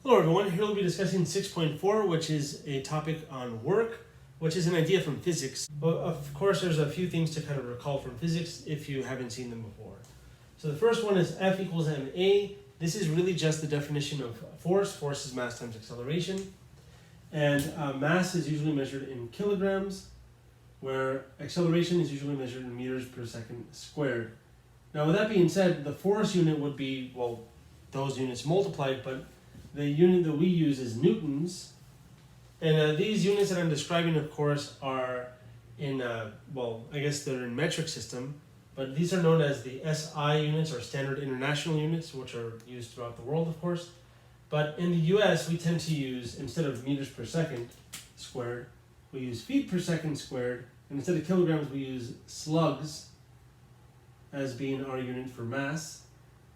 Hello everyone, here we'll be discussing 6.4, which is a topic on work, which is an idea from physics. Well, of course, there's a few things to kind of recall from physics if you haven't seen them before. So the first one is F equals ma. This is really just the definition of force. Force is mass times acceleration. And mass is usually measured in kilograms, where acceleration is usually measured in meters per second squared. Now with that being said, the force unit would be, well, those units multiplied, but the unit that we use is newtons. And these units that I'm describing, of course, are in, well, I guess they're in metric system, but these are known as the SI units, or standard international units, which are used throughout the world, of course. But in the US, we tend to use, instead of meters per second squared, we use feet per second squared, and instead of kilograms, we use slugs as being our unit for mass.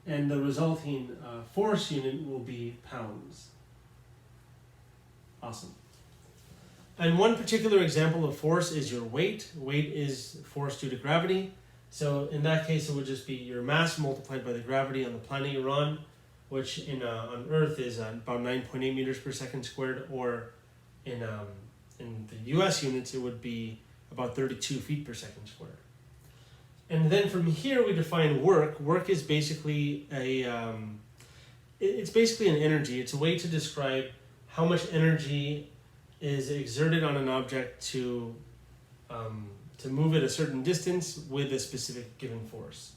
And the resulting force unit will be pounds. Awesome. And one particular example of force is your weight. Weight is force due to gravity. So in that case, it would just be your mass multiplied by the gravity on the planet you're on, which on Earth is about 9.8 meters per second squared, or in the US units, it would be about 32 feet per second squared. And then from here we define work. Work is basically it's basically an energy. It's a way to describe how much energy is exerted on an object to move it a certain distance with a specific given force.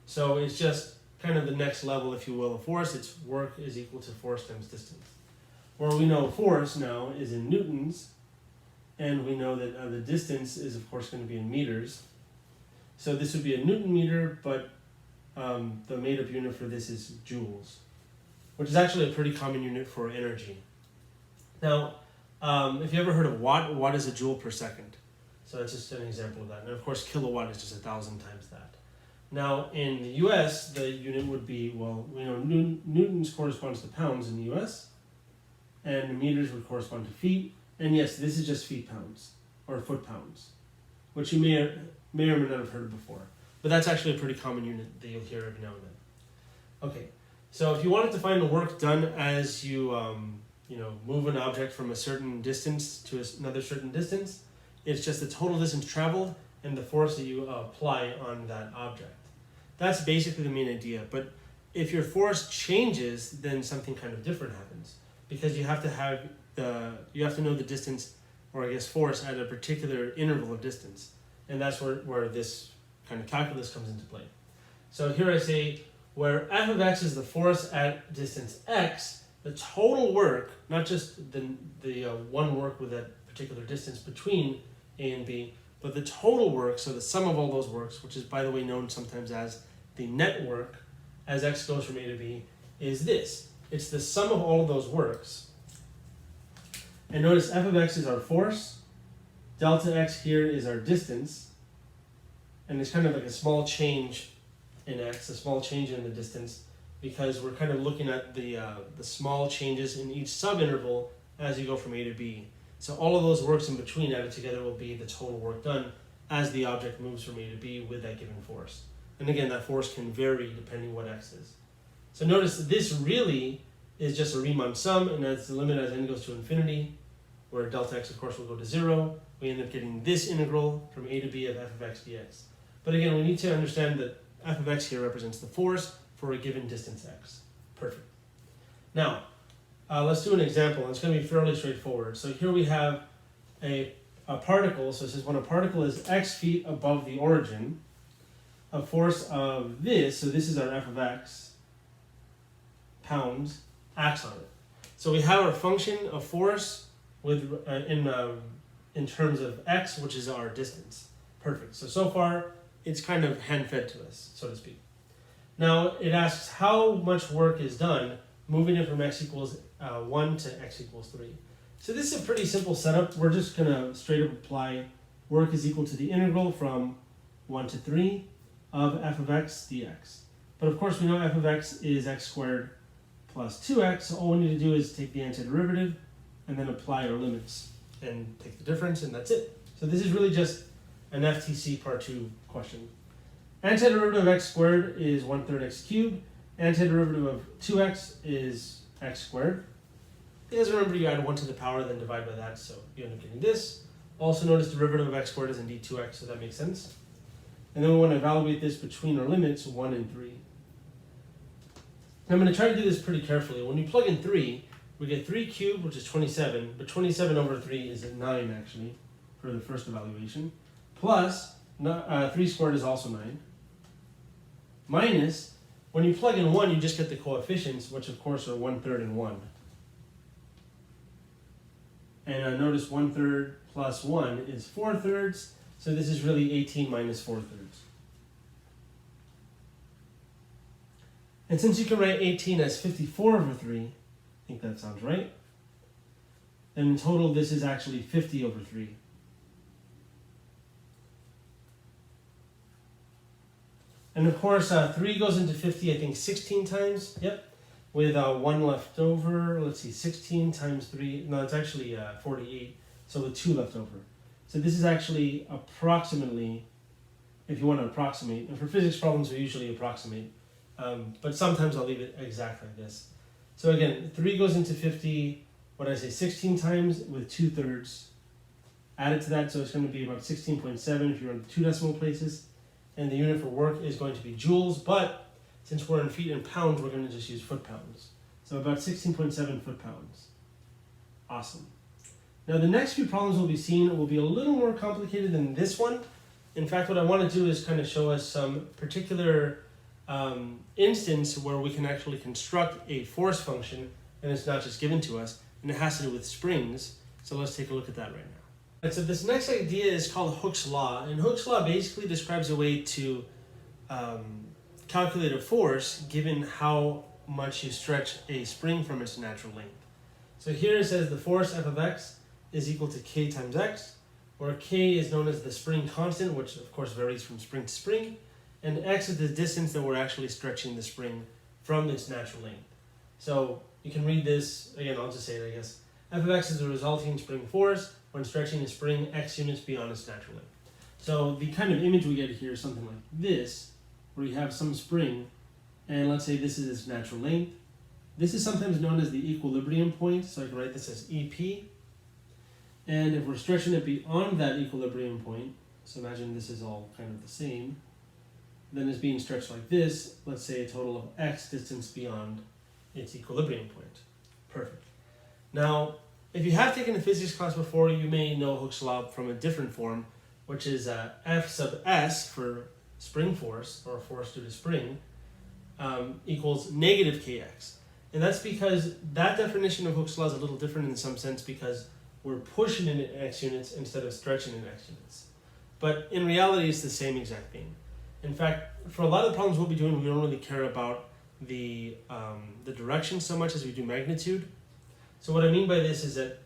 So it's just kind of the next level, if you will, of force. It's work is equal to force times distance. Where we know force now is in newtons, and we know that the distance is of course going to be in meters. So this would be a Newton meter, but the made-up unit for this is joules, which is actually a pretty common unit for energy. Now, if you ever heard of watt is a joule per second. So that's just an example of that. And of course, kilowatt is just 1,000 times that. Now, in the US, the unit would be, well, we know newtons corresponds to pounds in the US, and meters would correspond to feet. And yes, this is just feet pounds, or foot pounds, which you may or may not have heard before. But that's actually a pretty common unit that you'll hear every now and then. Okay, so if you wanted to find the work done as you move an object from a certain distance to another certain distance, it's just the total distance traveled and the force that you apply on that object. That's basically the main idea. But if your force changes, then something kind of different happens, because you have to know the distance, or I guess force, at a particular interval of distance. And that's where this kind of calculus comes into play. So here I say, where f of x is the force at distance x, the total work, not just the one work with that particular distance between A and B, but the total work, so the sum of all those works, which is, by the way, known sometimes as the net work, as x goes from A to B, is this. It's the sum of all of those works. And notice f of x is our force, delta x here is our distance, and it's kind of like a small change in x, a small change in the distance, because we're kind of looking at the small changes in each subinterval as you go from A to B. So all of those works in between added together will be the total work done as the object moves from A to B with that given force. And again, that force can vary depending what x is. So notice this really is just a Riemann sum, and that's the limit as n goes to infinity, where delta x, of course, will go to 0. We end up getting this integral from A to B of f of x dx. But again, we need to understand that f of x here represents the force for a given distance x. Perfect. Now, let's do an example. It's going to be fairly straightforward. So here we have a particle. So it says when a particle is x feet above the origin, a force of this, so this is our f of x, pounds, acts on it. So we have our function of force with in terms of x, which is our distance. Perfect. So far, it's kind of hand-fed to us, so to speak. Now, it asks how much work is done moving it from x equals 1 to x equals 3. So this is a pretty simple setup. We're just going to straight up apply work is equal to the integral from 1 to 3 of f of x dx. But of course, we know f of x is x squared plus 2x, so all we need to do is take the antiderivative and then apply our limits and take the difference, and that's it. So this is really just an FTC part 2 question. Antiderivative of x squared is 1/3 x cubed. Antiderivative of 2x is x squared. Because remember, you add 1 to the power, then divide by that, so you end up getting this. Also notice derivative of x squared is indeed 2x, so that makes sense. And then we want to evaluate this between our limits 1 and 3. Now I'm going to try to do this pretty carefully. When you plug in 3, we get 3 cubed, which is 27, but 27 over 3 is 9 actually, for the first evaluation. Plus, 3 squared is also 9. Minus, when you plug in 1, you just get the coefficients, which of course are 1/3 and 1. And notice 1/3 plus 1 is 4/3, so this is really 18 minus 4/3. And since you can write 18 as 54 over 3, I think that sounds right, then in total this is actually 50 over 3. And of course 3 goes into 50, I think 16 times, yep, with 1 left over. Let's see, 16 times 3, no, it's actually 48, so with 2 left over. So this is actually approximately, if you want to approximate, and for physics problems we usually approximate, but sometimes I'll leave it exact like this. So again, 3 goes into 50, what did I say, 16 times with 2/3 added to that, so it's going to be about 16.7 if you run 2 decimal places, and the unit for work is going to be joules, but since we're in feet and pounds, we're going to just use foot-pounds. So about 16.7 foot-pounds. Awesome. Now the next few problems we'll be seeing will be a little more complicated than this one. In fact, what I want to do is kind of show us some particular instance where we can actually construct a force function, and it's not just given to us, and it has to do with springs. So let's take a look at that right now. And so this next idea is called Hooke's law, and Hooke's law basically describes a way to calculate a force given how much you stretch a spring from its natural length. So here it says the force f of x is equal to k times x, where k is known as the spring constant, which of course varies from spring to spring, and x is the distance that we're actually stretching the spring from its natural length. So you can read this, again, I'll just say it, I guess. F of x is the resulting spring force when stretching a spring x units beyond its natural length. So the kind of image we get here is something like this, where you have some spring, and let's say this is its natural length. This is sometimes known as the equilibrium point, so I can write this as EP. And if we're stretching it beyond that equilibrium point, so imagine this is all kind of the same, then it's being stretched like this, let's say a total of x distance beyond its equilibrium point. Perfect. Now, if you have taken a physics class before, you may know Hooke's law from a different form, which is F sub s for spring force, or force due to spring, equals negative kx. And that's because that definition of Hooke's law is a little different in some sense because we're pushing it in x units instead of stretching in x units. But in reality, it's the same exact thing. In fact, for a lot of the problems we'll be doing, we don't really care about the direction so much as we do magnitude. So what I mean by this is that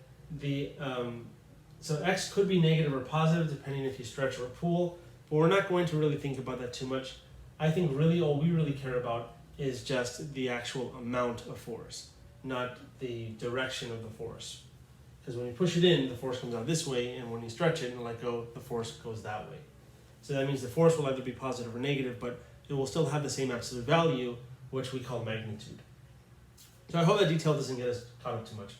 so x could be negative or positive depending if you stretch or pull, but we're not going to really think about that too much. I think really all we really care about is just the actual amount of force, not the direction of the force. Because when you push it in, the force comes out this way, and when you stretch it and let go, the force goes that way. So that means the force will either be positive or negative, but it will still have the same absolute value, which we call magnitude. So I hope that detail doesn't get us caught up too much.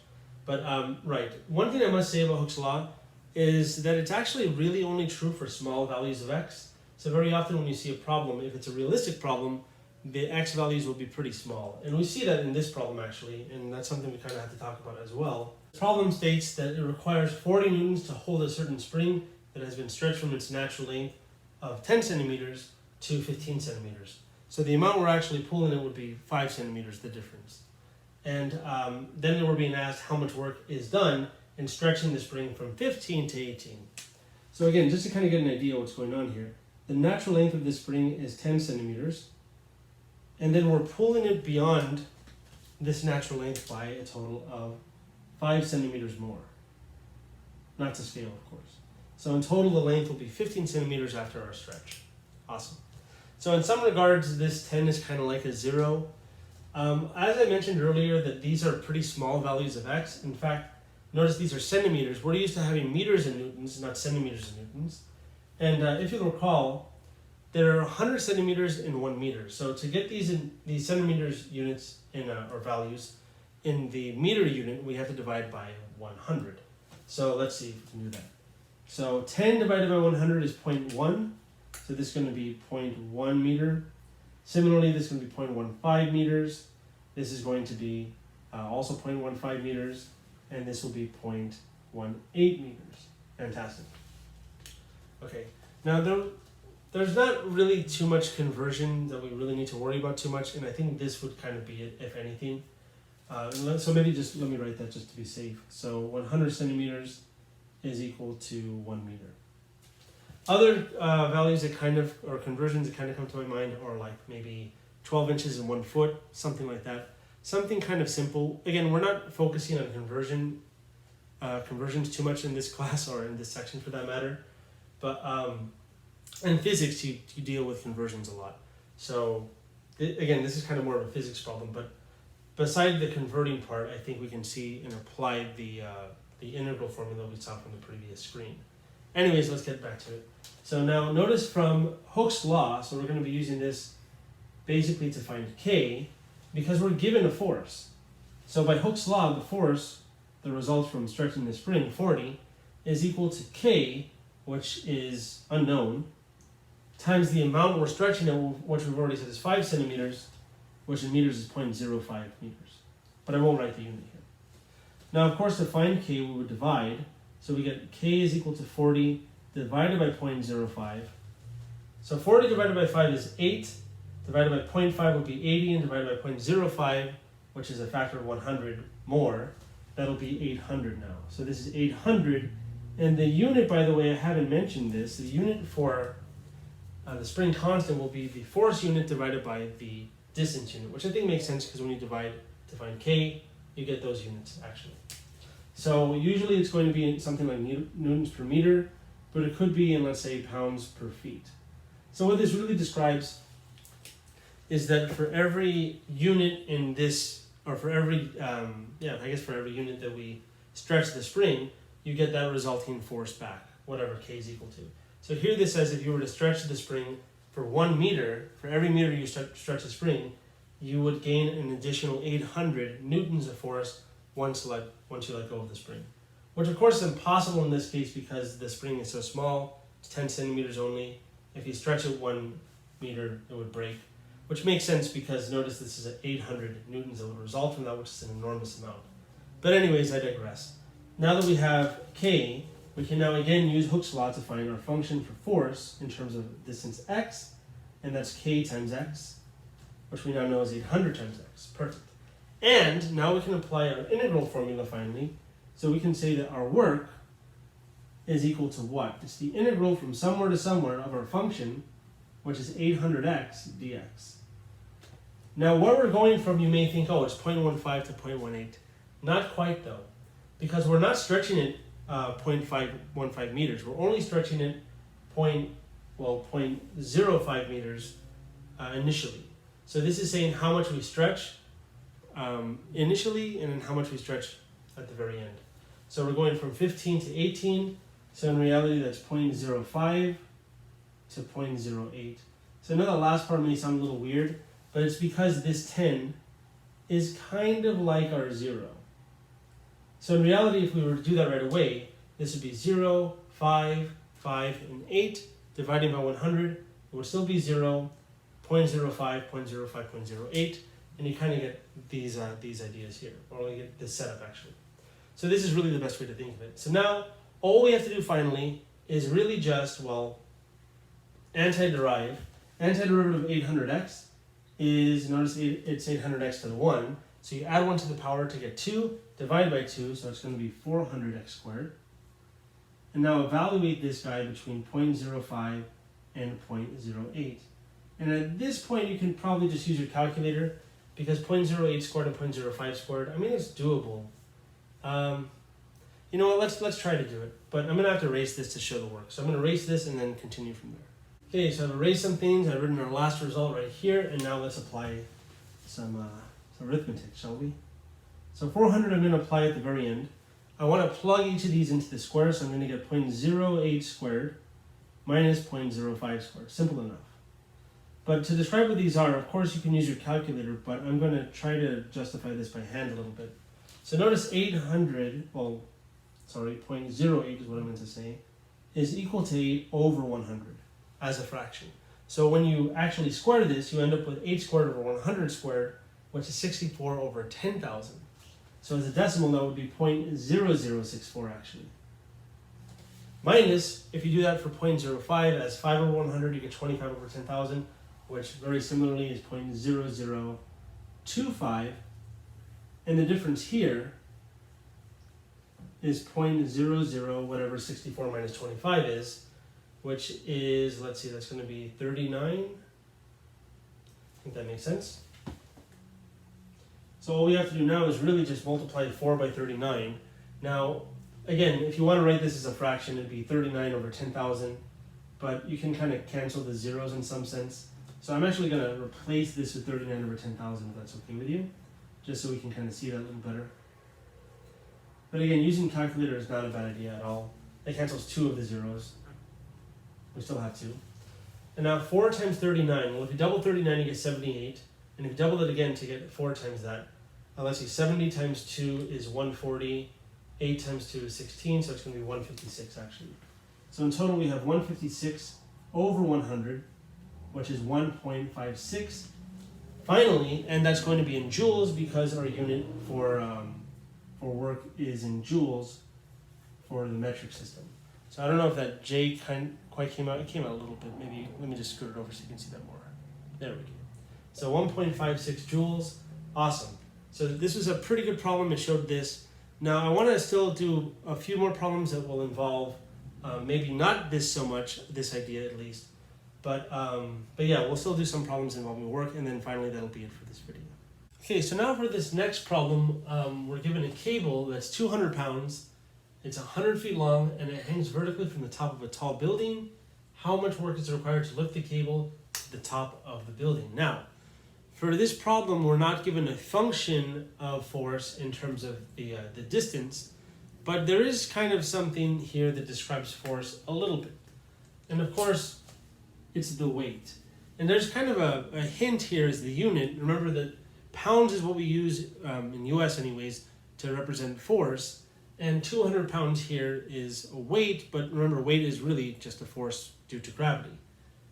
But right, one thing I must say about Hooke's law is that it's actually really only true for small values of x. So very often when you see a problem, if it's a realistic problem, the x values will be pretty small. And we see that in this problem actually, and that's something we kind of have to talk about as well. The problem states that it requires 40 newtons to hold a certain spring that has been stretched from its natural length of 10 centimeters to 15 centimeters. So the amount we're actually pulling it would be 5 centimeters, the difference. And then we're being asked how much work is done in stretching the spring from 15 to 18. So again, just to kind of get an idea of what's going on here, the natural length of this spring is 10 centimeters, and then we're pulling it beyond this natural length by a total of 5 centimeters more. Not to scale, of course. So in total, the length will be 15 centimeters after our stretch. Awesome. So in some regards, this 10 is kind of like a 0. As I mentioned earlier, that these are pretty small values of x. In fact, notice these are centimeters. We're used to having meters and newtons, not centimeters and newtons. And if you'll recall, there are 100 centimeters in 1 meter. So to get these centimeters units in or values, in the meter unit, we have to divide by 100. So let's see if we can do that. So 10 divided by 100 is 0.1. So this is going to be 0.1 meter. Similarly, this is going to be 0.15 meters. This is going to be also 0.15 meters. And this will be 0.18 meters. Fantastic. Okay, now there's not really too much conversion that we really need to worry about too much, and I think this would kind of be it, if anything. So maybe just let me write that just to be safe. So 100 centimeters is equal to 1 meter. Other values that kind of, or conversions that kind of come to my mind are like maybe 12 inches and 1 foot, something like that. Something kind of simple. Again, we're not focusing on conversions too much in this class, or in this section for that matter. But in physics, you deal with conversions a lot. So again, this is kind of more of a physics problem, but beside the converting part, I think we can see and apply the integral formula we saw from the previous screen. Anyways, let's get back to it. So now notice from Hooke's law, so we're going to be using this basically to find K, because we're given a force. So by Hooke's law, the force, the result from stretching the spring, 40, is equal to K, which is unknown, times the amount we're stretching it, which we've already said is 5 centimeters, which in meters is 0.05 meters. But I won't write the unit here. Now, of course, to find K, we would divide. So we get K is equal to 40 divided by 0.05. So 40 divided by 5 is 8. Divided by 0.5 would be 80, and divided by 0.05, which is a factor of 100 more, that'll be 800 now. So this is 800. And the unit, by the way, I haven't mentioned this, the unit for the spring constant will be the force unit divided by the distance unit, which I think makes sense because when you divide to find K, you get those units actually. So usually it's going to be something like newtons per meter, but it could be in, let's say, pounds per feet. So what this really describes is that for every unit in this, or for every, for every unit that we stretch the spring, you get that resulting force back, whatever K is equal to. So here this says if you were to stretch the spring for 1 meter, for every meter you stretch the spring, you would gain an additional 800 newtons of force once you let go of the spring. Which of course is impossible in this case because the spring is so small, it's 10 centimeters only. If you stretch it 1 meter, it would break. Which makes sense because notice this is 800 newtons that would result from that, which is an enormous amount. But anyways, I digress. Now that we have K, we can now again use Hooke's law to find our function for force in terms of distance x, and that's K times x, which we now know is 800 times x. Perfect. And now we can apply our integral formula finally, so we can say that our work is equal to what? It's the integral from somewhere to somewhere of our function, which is 800x dx. Now where we're going from, you may think, oh, it's 0.15 to 0.18. Not quite though, because we're not stretching it 0.515 meters. We're only stretching it 0.05 meters initially. So this is saying how much we stretch initially and then how much we stretch at the very end. So we're going from 15 to 18. So in reality, that's 0.05 to 0.08. So I know the last part may sound a little weird, but it's because this 10 is kind of like our 0. So in reality, if we were to do that right away, this would be 0, 5, 5, and 8. Dividing by 100, it would still be 0, 0.05, 0.05, 0.08, and you kind of get these ideas here, or you get this setup actually. So this is really the best way to think of it. So now, all we have to do finally is really just, antiderivative of 800x is, notice it's 800x to the 1, so you add 1 to the power to get 2, divide by 2, so it's going to be 400x squared. And now evaluate this guy between 0.05 and 0.08. And at this point, you can probably just use your calculator because 0.08 squared and 0.05 squared, I mean, it's doable. You know what, let's try to do it. But I'm going to have to erase this to show the work. So I'm going to erase this and then continue from there. Okay, so I've erased some things. I've written our last result right here. And now let's apply some arithmetic, shall we? So 400 I'm going to apply at the very end. I want to plug each of these into the square, so I'm going to get 0.08 squared minus 0.05 squared. Simple enough. But to describe what these are, of course you can use your calculator, but I'm going to try to justify this by hand a little bit. So notice 800, well, sorry, 0.08 is what I meant to say, is equal to 8 over 100 as a fraction. So when you actually square this, you end up with 8 squared over 100 squared, which is 64 over 10,000. So as a decimal, that would be 0.0064 actually. Minus, if you do that for 0.05, as 5 over 100, you get 25 over 10,000, which very similarly is 0.0025. And the difference here is 0.00 whatever 64 minus 25 is, which is, let's see, that's going to be 39. I think that makes sense. So all we have to do now is really just multiply 4 by 39. Now, again, if you want to write this as a fraction, it'd be 39 over 10,000, but you can kind of cancel the zeros in some sense. So I'm actually going to replace this with 39 over 10,000 if that's okay with you, just so we can kind of see that a little better. But again, using calculator is not a bad idea at all. It cancels 2 of the zeros. We still have 2. And now 4 times 39, well if you double 39 you get 78, and if you double it again to get 4 times that, let's see, 70 times 2 is 140, 8 times 2 is 16, so it's going to be 156 actually. So in total we have 156 over 100, which is 1.56. Finally, and that's going to be in joules because our unit for work is in joules for the metric system. So I don't know if that J quite came out. It came out a little bit. Maybe let me just scoot it over so you can see that more. There we go. So 1.56 joules. Awesome. So this was a pretty good problem. It showed this. Now I want to still do a few more problems that will involve maybe not this so much, this idea at least, but yeah, we'll still do some problems involving work, and then finally that'll be it for this video. Okay, so now for this next problem, we're given a cable that's 200 pounds, it's 100 feet long, and it hangs vertically from the top of a tall building. How much work is required to lift the cable to the top of the building? Now, for this problem, we're not given a function of force in terms of the distance, but there is kind of something here that describes force a little bit. And of course, it's the weight. And there's kind of a hint here as the unit. Remember that pounds is what we use in US anyways to represent force, and 200 pounds here is a weight, but remember weight is really just a force due to gravity.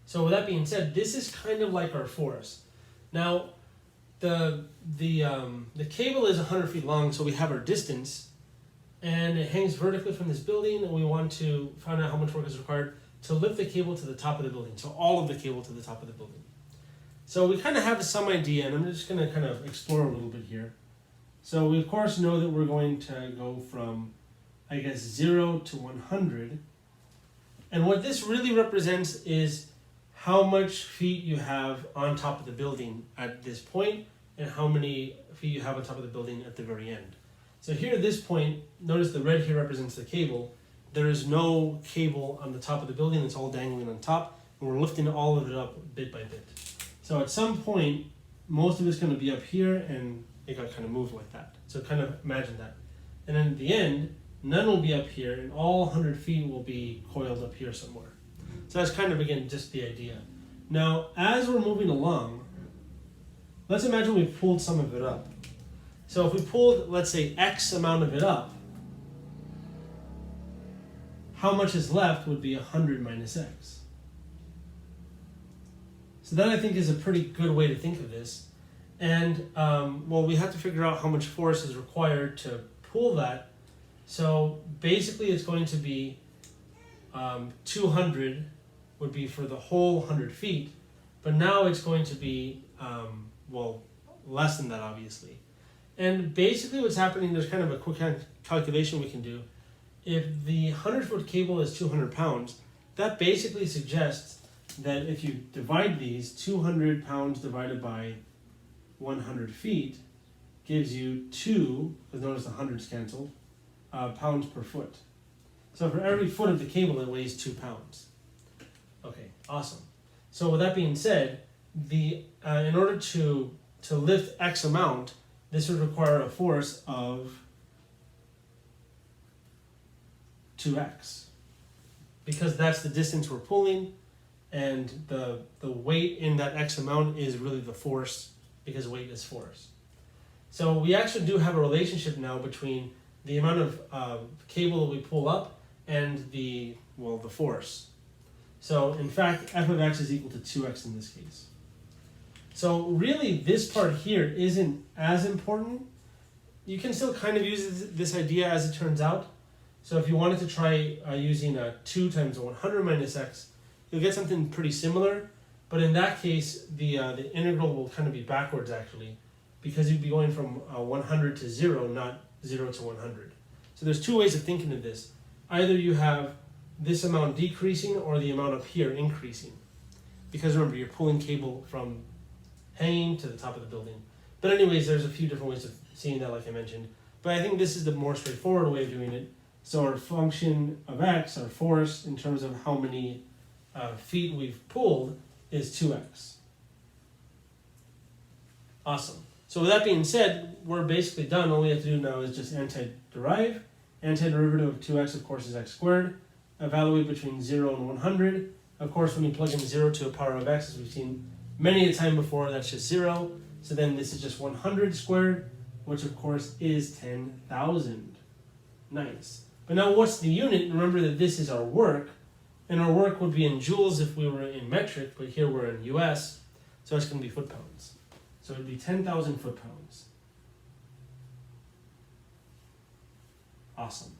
So with that being said, this is kind of like our force. Now, the cable is 100 feet long, so we have our distance, and it hangs vertically from this building, and we want to find out how much work is required to lift the cable to the top of the building, so all of the cable to the top of the building. So we kind of have some idea, and I'm just going to kind of explore a little bit here. So we of course know that we're going to go from, I guess, 0 to 100, and what this really represents is how much feet you have on top of the building at this point, and how many feet you have on top of the building at the very end. So here at this point, notice the red here represents the cable. There is no cable on the top of the building, it's all dangling on top, and we're lifting all of it up bit by bit. So at some point, most of it's going to be up here, and it got kind of moved like that. So kind of imagine that. And then at the end, none will be up here, and all 100 feet will be coiled up here somewhere. So that's kind of, again, just the idea. Now, as we're moving along, let's imagine we pulled some of it up. So if we pulled, let's say, X amount of it up, how much is left would be 100 minus X. So that, I think, is a pretty good way to think of this. And, well, we have to figure out how much force is required to pull that. So basically it's going to be 200 would be for the whole 100 feet, but now it's going to be, well, less than that, obviously. And basically what's happening, there's kind of a quick calculation we can do. If the 100-foot cable is 200 pounds, that basically suggests that if you divide these, 200 pounds divided by 100 feet gives you 2, because notice the hundreds canceled, pounds per foot. So for every foot of the cable, it weighs 2 pounds. Okay, awesome. So with that being said, in order to lift X amount, this would require a force of 2x, because that's the distance we're pulling, and the weight in that X amount is really the force, because weight is force. So we actually do have a relationship now between the amount of cable that we pull up and the force. So in fact, f of x is equal to 2x in this case. So really this part here isn't as important. You can still kind of use this idea as it turns out. So if you wanted to try using 2 times 100 minus x, you'll get something pretty similar. But in that case, the integral will kind of be backwards actually, because you'd be going from 100 to 0, not 0 to 100. So there's 2 ways of thinking of this. Either you have this amount decreasing or the amount up here increasing. Because remember, you're pulling cable from hanging to the top of the building. But anyways, there's a few different ways of seeing that, like I mentioned. But I think this is the more straightforward way of doing it. So our function of x, our force, in terms of how many feet we've pulled, is 2x. Awesome. So with that being said, we're basically done. All we have to do now is just antiderive. Antiderivative of 2x, of course, is x squared. Evaluate between 0 and 100. Of course, when you plug in 0 to a power of x, as we've seen many a time before, that's just 0. So then this is just 100 squared, which of course is 10,000. Nice. But now what's the unit? Remember that this is our work, and our work would be in joules if we were in metric, but here we're in US, so it's going to be foot-pounds. So it would be 10,000 foot-pounds. Awesome.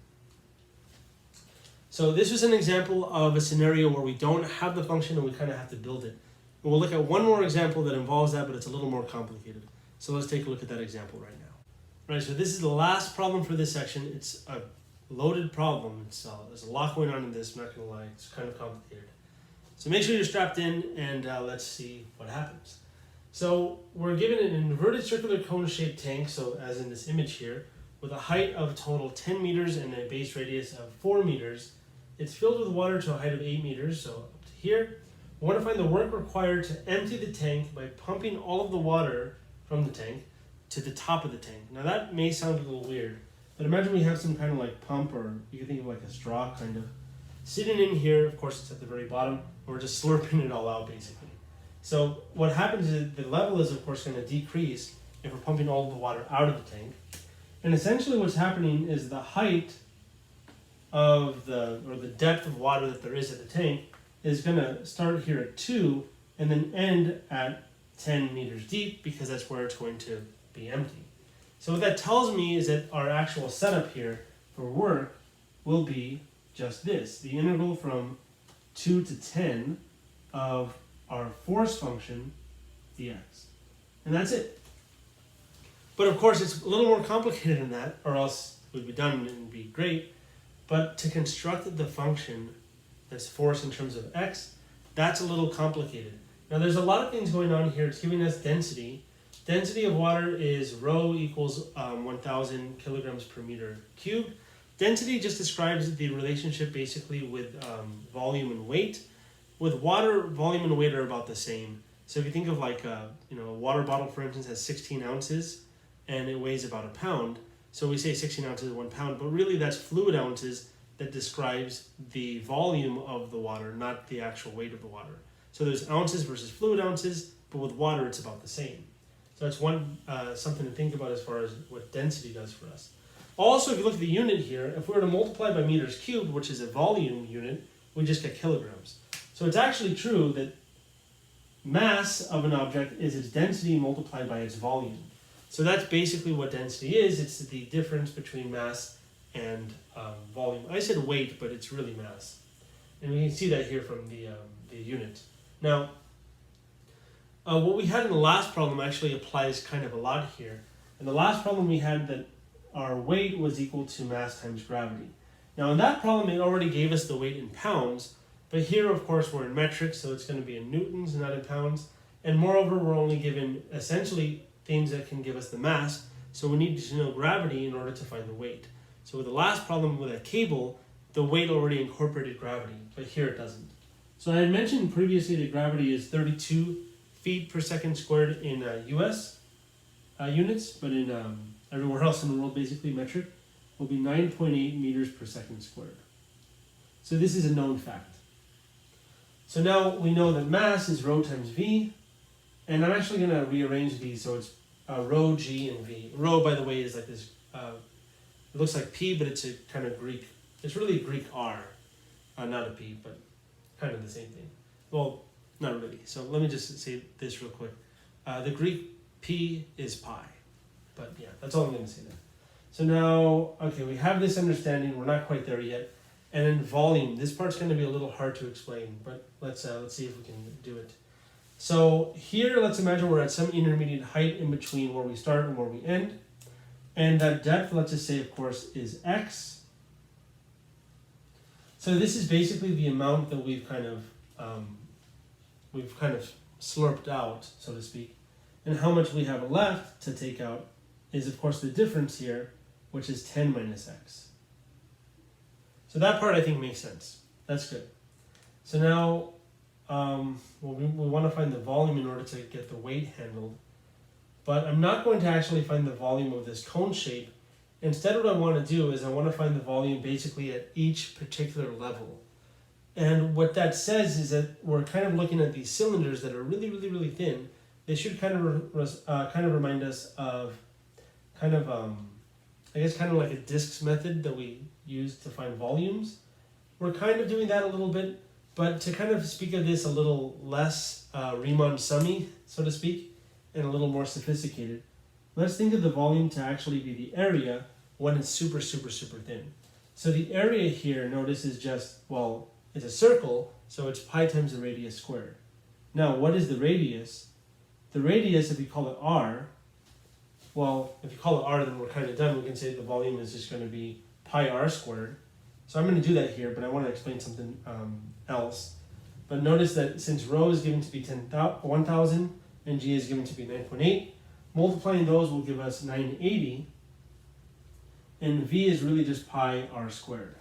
So this was an example of a scenario where we don't have the function and we kind of have to build it. And we'll look at one more example that involves that, but it's a little more complicated. So let's take a look at that example right now. Right, so this is the last problem for this section. It's a loaded problem. There's a lot going on in this, I'm not going to lie. It's kind of complicated. So make sure you're strapped in and let's see what happens. So we're given an inverted circular cone-shaped tank, so as in this image here, with a height of total 10 meters and a base radius of 4 meters. It's filled with water to a height of 8 meters, so up to here. We want to find the work required to empty the tank by pumping all of the water from the tank to the top of the tank. Now that may sound a little weird, but imagine we have some kind of like pump, or you can think of like a straw kind of, sitting in here. Of course it's at the very bottom, and we're just slurping it all out basically. So what happens is the level is of course going to decrease if we're pumping all of the water out of the tank. And essentially what's happening is the height of the depth of water that there is at the tank is going to start here at 2 and then end at 10 meters deep, because that's where it's going to be empty. So what that tells me is that our actual setup here for work will be just this, the integral from 2 to 10 of our force function dx. And that's it. But of course it's a little more complicated than that, or else we'd be done and it'd be great. But to construct the function that's force in terms of x, that's a little complicated. Now there's a lot of things going on here. It's giving us density. Density of water is rho equals 1,000 kilograms per meter cubed. Density just describes the relationship basically with volume and weight. With water, volume and weight are about the same. So if you think of like a water bottle, for instance, has 16 ounces and it weighs about a pound. So we say 16 ounces is 1 pound, but really that's fluid ounces that describes the volume of the water, not the actual weight of the water. So there's ounces versus fluid ounces, but with water it's about the same. So that's one something to think about as far as what density does for us. Also, if you look at the unit here, if we were to multiply by meters cubed, which is a volume unit, we just get kilograms. So it's actually true that mass of an object is its density multiplied by its volume. So that's basically what density is. It's the difference between mass and volume. I said weight, but it's really mass. And we can see that here from the unit. Now, what we had in the last problem actually applies kind of a lot here. In the last problem we had that our weight was equal to mass times gravity. Now in that problem it already gave us the weight in pounds, but here of course we're in metric, so it's going to be in newtons, not in pounds. And moreover, we're only given essentially things that can give us the mass, so we need to know gravity in order to find the weight. So with the last problem with a cable, the weight already incorporated gravity, but here it doesn't. So I had mentioned previously that gravity is 32 feet per second squared in US units, but in everywhere else in the world, basically metric, will be 9.8 meters per second squared. So this is a known fact. So now we know that mass is rho times V, and I'm actually going to rearrange these so it's rho, G, and V. Rho, by the way, is like this, it looks like P, but it's a kind of Greek, it's really Greek R, not a P, but kind of the same thing. Well, not really. So let me just say this real quick. The Greek P is pi, but yeah, that's all I'm going to say there. So now, okay, we have this understanding. We're not quite there yet. And in volume, this part's going to be a little hard to explain, but let's see if we can do it. So here, let's imagine we're at some intermediate height in between where we start and where we end. And that depth, let's just say, of course, is x. So this is basically the amount that we've kind of slurped out, so to speak. And how much we have left to take out is, of course, the difference here, which is 10 minus x. So that part I think makes sense. That's good. So now we want to find the volume in order to get the weight handled. But I'm not going to actually find the volume of this cone shape. Instead, what I want to do is I want to find the volume basically at each particular level. And what that says is that we're kind of looking at these cylinders that are really, really, really thin. They should kind of remind us of kind of like a discs method that we use to find volumes. We're kind of doing that a little bit, but to kind of speak of this a little less Riemann-summy, so to speak, and a little more sophisticated, let's think of the volume to actually be the area when it's super, super, super thin. So the area here, notice, is just, well, it's a circle, so it's pi times the radius squared. Now, what is the radius? The radius, if we call it r, well, if you call it r, then we're kind of done. We can say the volume is just going to be pi r squared. So I'm going to do that here, but I want to explain something else. But notice that since rho is given to be 1,000 and g is given to be 9.8, multiplying those will give us 980, and v is really just pi r squared.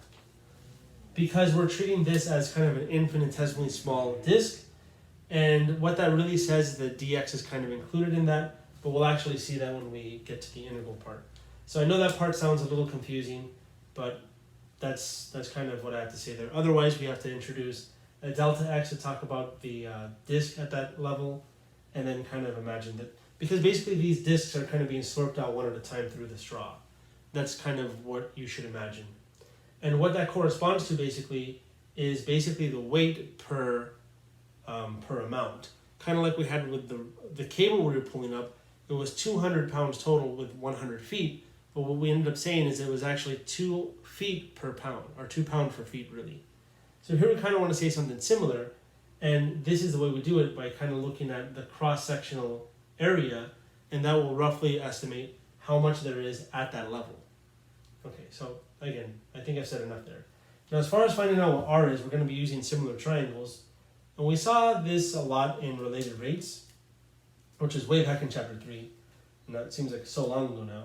Because we're treating this as kind of an infinitesimally small disk, and what that really says is that dx is kind of included in that, but we'll actually see that when we get to the integral part. So I know that part sounds a little confusing, but that's kind of what I have to say there. Otherwise, we have to introduce a delta x to talk about the disk at that level, and then kind of imagine that, because basically these disks are kind of being slurped out one at a time through the straw. That's kind of what you should imagine. And what that corresponds to basically is basically the weight per amount. Kind of like we had with the cable we were pulling up. It was 200 pounds total with 100 feet, but what we ended up saying is it was actually 2 feet per pound, or 2 pounds per feet really. So here we kind of want to say something similar, and this is the way we do it, by kind of looking at the cross-sectional area, and that will roughly estimate how much there is at that level. Okay, so again, I think I've said enough there. Now as far as finding out what r is, we're going to be using similar triangles, and we saw this a lot in related rates, which is way back in chapter 3, and that seems like so long ago now.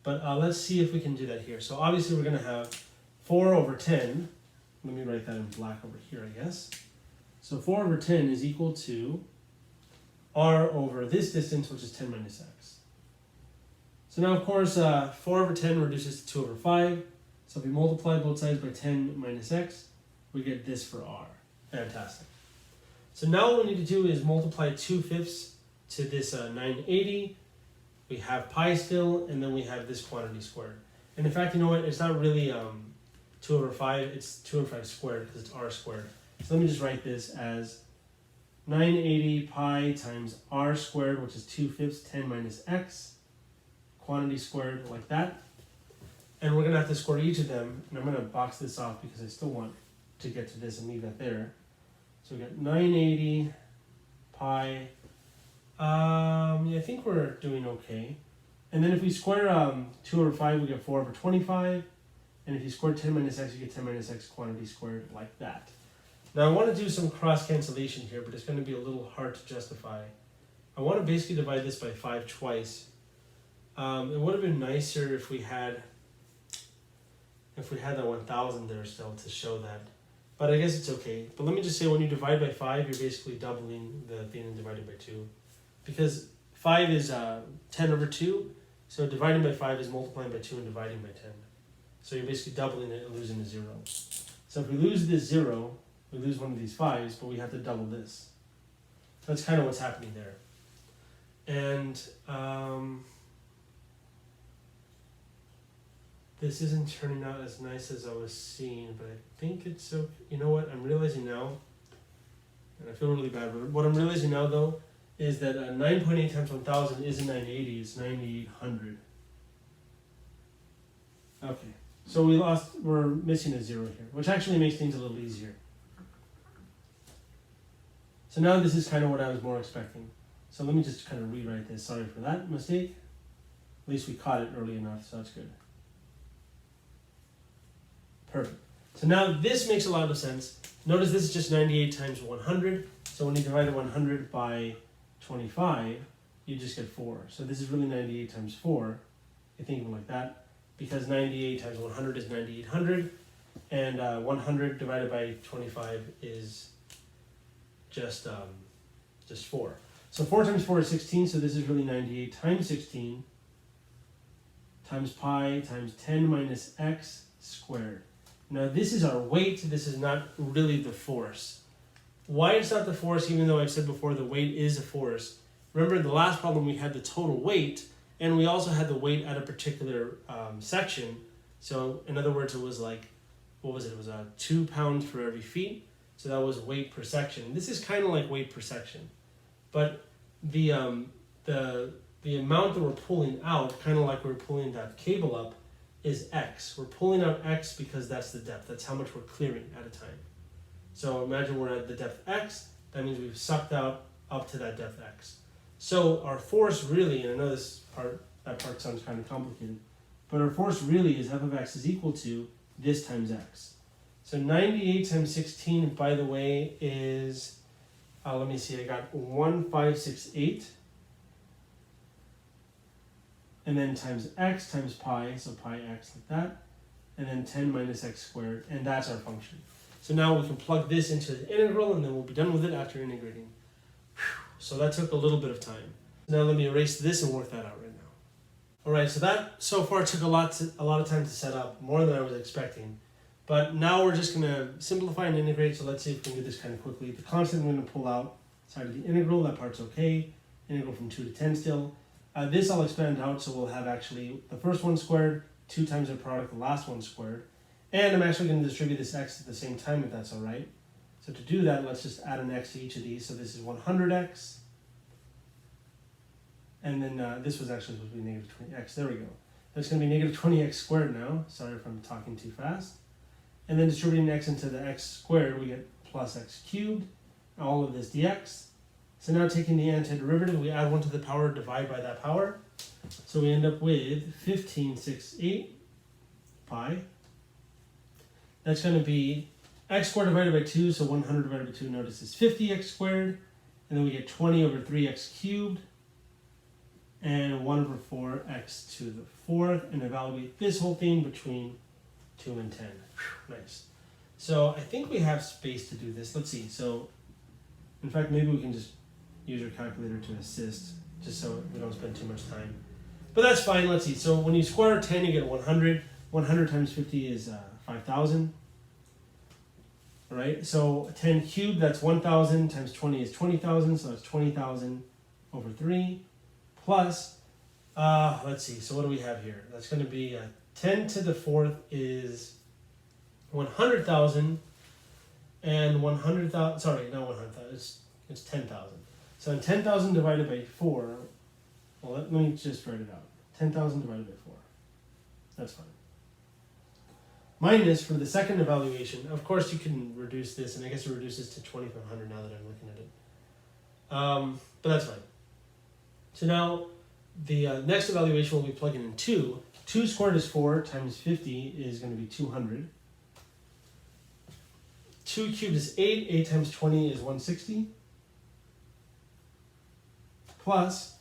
But let's see if we can do that here. So obviously we're going to have 4 over 10. Let me write that in black over here, I guess. So 4 over 10 is equal to r over this distance, which is 10 minus x. So now, of course, 4 over 10 reduces to 2 over 5. So if we multiply both sides by 10 minus x, we get this for r. Fantastic. So now what we need to do is multiply 2/5 to this 980. We have pi still, and then we have this quantity squared. And in fact, you know what? It's not really 2 over 5. It's 2 over 5 squared because it's r squared. So let me just write this as 980 pi times r squared, which is 2/5 10 minus x, quantity squared, like that. And we're going to have to square each of them, and I'm going to box this off because I still want to get to this and leave that there. So we got 980 pi. I think we're doing okay. And then if we square 2 over 5, we get 4 over 25. And if you square 10 minus x, you get 10 minus x quantity squared, like that. Now I want to do some cross cancellation here, but it's going to be a little hard to justify. I want to basically divide this by 5 twice. It would have been nicer if we had that 1,000 there still to show that. But I guess it's okay. But let me just say, when you divide by 5, you're basically doubling the thing divided by 2. Because 5 is 10 over 2, so dividing by 5 is multiplying by 2 and dividing by 10. So you're basically doubling it and losing a 0. So if we lose this 0, We lose one of these 5s, but we have to double this. That's kind of what's happening there. And this isn't turning out as nice as I was seeing, but I think it's so. You know what? I'm realizing now, and I feel really bad, but what I'm realizing now though is that 9.8 times 1,000 isn't 980, it's 9,800. Okay, so we're missing a 0 here, which actually makes things a little easier. So now this is kind of what I was more expecting. So let me just kind of rewrite this. Sorry for that mistake. At least we caught it early enough, so that's good. Perfect. So now this makes a lot of sense. Notice this is just 98 times 100. So when you divide 100 by 25, you just get 4. So this is really 98 times 4. You think of it like that. Because 98 times 100 is 9,800. And 100 divided by 25 is just 4. So 4 times 4 is 16. So this is really 98 times 16 times pi times 10 minus x squared. Now this is our weight, this is not really the force. Why it's not the force, even though I've said before the weight is a force? Remember in the last problem we had the total weight, and we also had the weight at a particular section. So in other words, it was like, what was it? It was 2 pounds for every feet. So that was weight per section. This is kind of like weight per section. But the amount that we're pulling out, kind of like we're pulling that cable up, is x. We're pulling out x because that's the depth. That's how much we're clearing at a time. So imagine we're at the depth x. That means we've sucked out up to that depth x. So our force really, and I know that part sounds kind of complicated, but our force really is f of x is equal to this times x. So 98 times 16, by the way, is, let me see, I got 1568. And then times x times pi, so pi x like that, and then 10 minus x squared, and that's our function. So now we can plug this into the integral, and then we'll be done with it after integrating. So that took a little bit of time. Now let me erase this and work that out right now. All right, so that so far took a lot of time to set up, more than I was expecting. But now we're just going to simplify and integrate, so let's see if we can do this kind of quickly. The constant we're going to pull out side of the integral, that part's okay. Integral from 2 to 10 still. This I'll expand out, so we'll have actually the first one squared, 2 times the product, the last one squared. And I'm actually going to distribute this x at the same time, if that's all right. So to do that, let's just add an x to each of these. So this is 100x. And then this was actually supposed to be negative 20x. There we go. That's going to be negative 20x squared now. Sorry if I'm talking too fast. And then distributing x into the x squared, we get plus x cubed, all of this dx. So now taking the antiderivative, we add 1 to the power, divide by that power. So we end up with 1568 pi. That's going to be x squared divided by 2, so 100 divided by 2, notice is 50x squared. And then we get 20 over 3x cubed. And 1 over 4x to the 4th. And evaluate this whole thing between 2 and 10. Whew, nice. So I think we have space to do this. Let's see. So, in fact, maybe we can just use your calculator to assist, just so we don't spend too much time. But that's fine. Let's see. So when you square 10, you get 100. 100 times 50 is 5,000. All right. So 10 cubed, that's 1,000 times 20 is 20,000. So that's 20,000 over 3 plus, let's see. So what do we have here? That's going to be 10 to the 4th is 100,000 and 100,000. Sorry, not 100,000. It's 10,000. So 10,000 divided by 4, well, let me just write it out. 10,000 divided by 4. That's fine. Minus, for the second evaluation, of course you can reduce this, and I guess it reduces to 2,500 now that I'm looking at it. But that's fine. So now the next evaluation will be plugging in 2. 2 squared is 4 times 50 is going to be 200. 2 cubed is 8. 8 times 20 is 160. Plus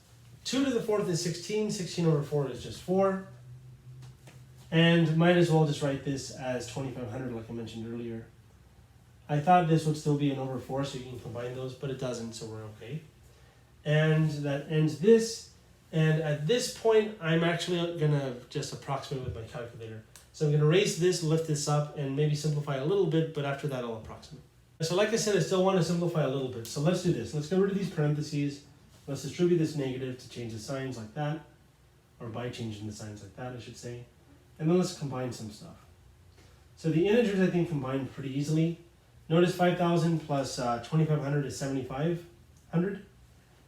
2 to the 4th is 16. 16 over 4 is just 4. And might as well just write this as 2,500 like I mentioned earlier. I thought this would still be an over 4 so you can combine those, but it doesn't, so we're okay. And that ends this. And at this point, I'm actually going to just approximate with my calculator. So I'm going to erase this, lift this up, and maybe simplify a little bit, but after that I'll approximate. So like I said, I still want to simplify a little bit. So let's do this. Let's get rid of these parentheses. Let's distribute this negative to change the signs like that, or by changing the signs like that, I should say. And then let's combine some stuff. So the integers, I think, combine pretty easily. Notice 5,000 plus 2,500 is 7,500.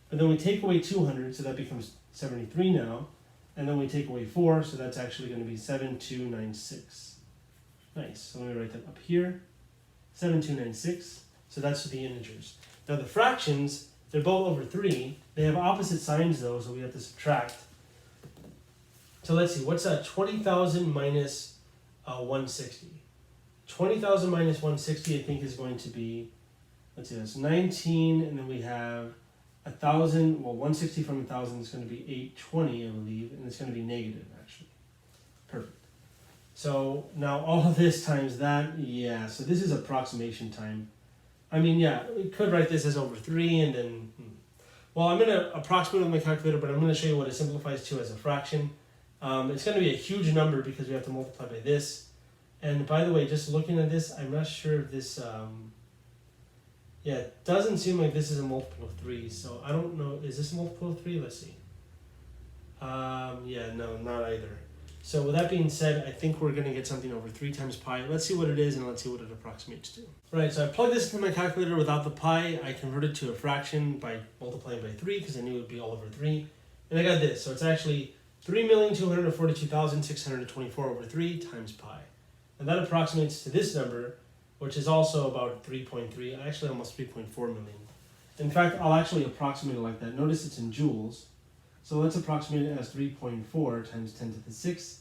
But then we take away 200, so that becomes 73 now. And then we take away 4, so that's actually going to be 7296. Nice. So let me write that up here. 7296. So that's the integers. Now the fractions, they're both over 3. They have opposite signs though, so we have to subtract. So let's see, what's that? 20,000 minus 160. 20,000 minus 160 I think is going to be, let's see, that's 19, and then we have 1,000, well 160 from 1,000 is going to be 820 I believe, and it's going to be negative actually. Perfect. So now all of this times that, yeah, so this is approximation time. I mean, yeah, we could write this as over 3 and then, well, I'm going to approximate with my calculator, but I'm going to show you what it simplifies to as a fraction. It's going to be a huge number because we have to multiply by this. And by the way, just looking at this, I'm not sure if this, yeah, it doesn't seem like this is a multiple of 3. So I don't know, is this a multiple of 3? Let's see. Yeah, no, not either. So with that being said, I think we're going to get something over 3 times pi. Let's see what it is and let's see what it approximates to. Right, so I plugged this into my calculator without the pi. I converted to a fraction by multiplying by 3 because I knew it would be all over 3. And I got this. So it's actually 3,242,624 over 3 times pi. And that approximates to this number, which is also about 3.3, actually almost 3.4 million. In fact, I'll actually approximate it like that. Notice it's in joules. So let's approximate it as 3.4 times 10 to the 6th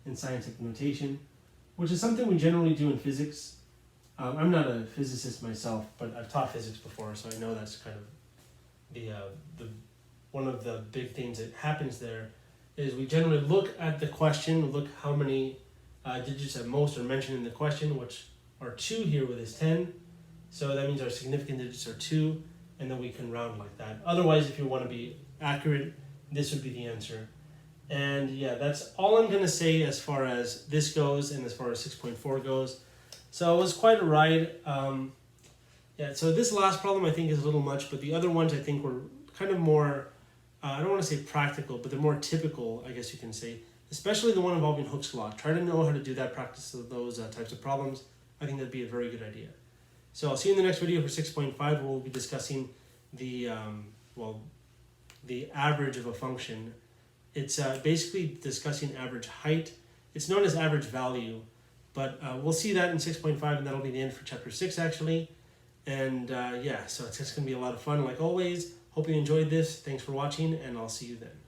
in scientific notation, which is something we generally do in physics. I'm not a physicist myself, but I've taught physics before, so I know that's kind of the one of the big things that happens there is we generally look at the question, look how many digits at most are mentioned in the question, which are 2 here with this 10. So that means our significant digits are 2, and then we can round like that. Otherwise, if you want to be accurate, this would be the answer. And yeah, that's all I'm going to say as far as this goes and as far as 6.4 goes. So it was quite a ride. Yeah, so this last problem I think is a little much, but the other ones I think were kind of more, I don't want to say practical, but they're more typical, I guess you can say. Especially the one involving Hooke's law. Try to know how to do that, practice those types of problems. I think that'd be a very good idea. So I'll see you in the next video for 6.5, where we'll be discussing the, the average of a function. It's basically discussing average height. It's known as average value, but we'll see that in 6.5, and that'll be the end for chapter 6 actually. And yeah, so it's just going to be a lot of fun like always. Hope you enjoyed this. Thanks for watching, and I'll see you then.